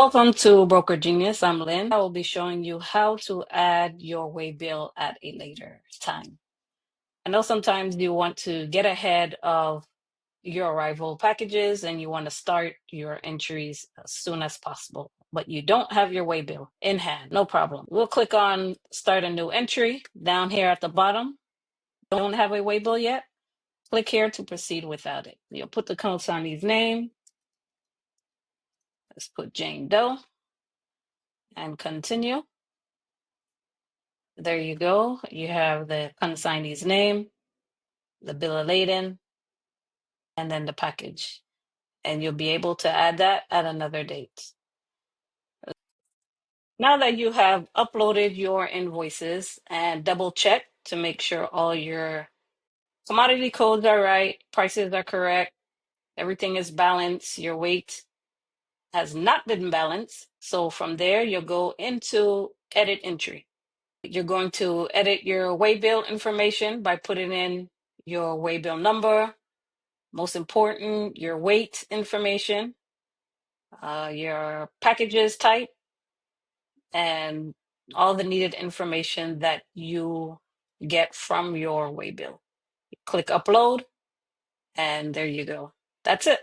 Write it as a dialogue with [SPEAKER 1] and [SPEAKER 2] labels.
[SPEAKER 1] Welcome to Broker Genius. I'm Lynn. I will be showing you how to add your Waybill at a later time. I know sometimes you want to get ahead of your arrival packages and you want to start your entries as soon as possible, but you don't have your Waybill in hand. No problem. We'll click on Start a New Entry down here at the bottom. Don't have a Waybill yet? Click here to proceed without it. You'll put the consignee's name. Let's put Jane Doe and continue. There you go. You have the consignee's name, the bill of lading, and then the package. And you'll be able to add that at another date. Now that you have uploaded your invoices and double check to make sure all your commodity codes are right, prices are correct, everything is balanced, your weight has not been balanced. So from there, you'll go into edit entry. You're going to edit your waybill information by putting in your waybill number, most important, your weight information, your packages type, and all the needed information that you get from your waybill. Click upload, and there you go. That's it.